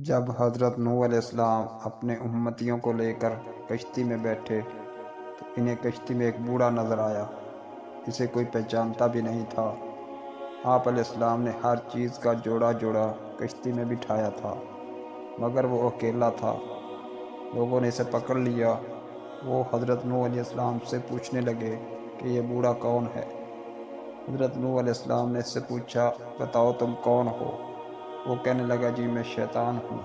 جب حضرت نوح علیہ السلام اپنے امتیوں کو لے کر کشتی میں بیٹھے تو انہیں کشتی میں ایک بوڑھا نظر آیا۔ اسے کوئی پہچانتا بھی نہیں تھا۔ آپ علیہ السلام نے ہر چیز کا جوڑا جوڑا کشتی میں بٹھایا تھا، مگر وہ اکیلا تھا۔ لوگوں نے اسے پکڑ لیا۔ وہ حضرت نوح علیہ السلام سے پوچھنے لگے کہ یہ بوڑھا کون ہے۔ حضرت نوح علیہ السلام نے اس سے پوچھا، بتاؤ تم کون ہو؟ وہ کہنے لگا، جی میں شیطان ہوں۔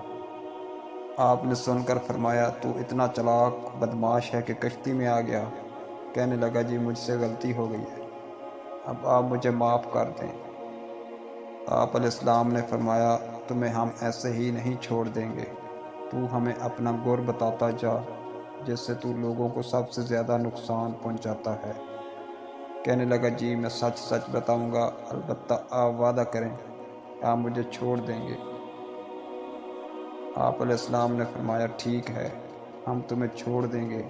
آپ نے سن کر فرمایا، تو اتنا چلاک بدماش ہے کہ کشتی میں آ گیا۔ کہنے لگا، جی مجھ سے غلطی ہو گئی ہے، اب آپ مجھے معاف کر دیں۔ آپ علیہ السلام نے فرمایا، تمہیں ہم ایسے ہی نہیں چھوڑ دیں گے، تو ہمیں اپنا گر بتاتا جا جس سے تو لوگوں کو سب سے زیادہ نقصان پہنچاتا ہے۔ کہنے لگا، جی میں سچ سچ بتاؤں گا، البتہ آپ وعدہ کریں کہ آپ مجھے چھوڑ دیں گے۔ آپ علیہ السلام نے فرمایا، ٹھیک ہے، ہم تمہیں چھوڑ دیں گے۔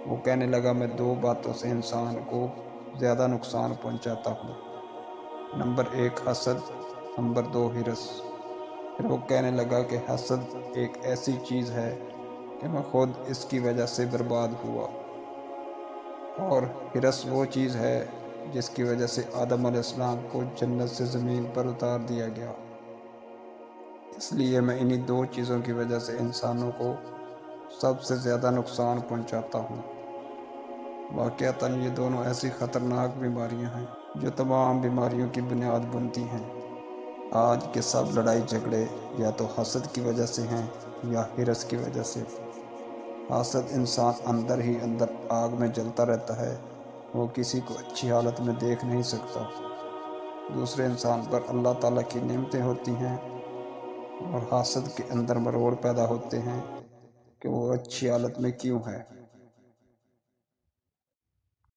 وہ کہنے لگا، میں دو باتوں سے انسان کو زیادہ نقصان پہنچاتا ہوں، نمبر 1 حسد، نمبر 2 ہرس۔ پھر وہ کہنے لگا کہ حسد ایک ایسی چیز ہے کہ میں خود اس کی وجہ سے برباد ہوا، اور ہرس وہ چیز ہے جس کی وجہ سے آدم علیہ السلام کو جنت سے زمین پر اتار دیا گیا۔ اس لیے میں انہی دو چیزوں کی وجہ سے انسانوں کو سب سے زیادہ نقصان پہنچاتا ہوں۔ واقعتاً یہ دونوں ایسی خطرناک بیماریاں ہیں جو تمام بیماریوں کی بنیاد بنتی ہیں۔ آج کے سب لڑائی جھگڑے یا تو حسد کی وجہ سے ہیں یا ہرس کی وجہ سے۔ حسد انسان اندر ہی اندر آگ میں جلتا رہتا ہے، وہ کسی کو اچھی حالت میں دیکھ نہیں سکتا۔ دوسرے انسان پر اللہ تعالیٰ کی نعمتیں ہوتی ہیں اور حاسد کے اندر مروڑ پیدا ہوتے ہیں کہ وہ اچھی حالت میں کیوں ہے۔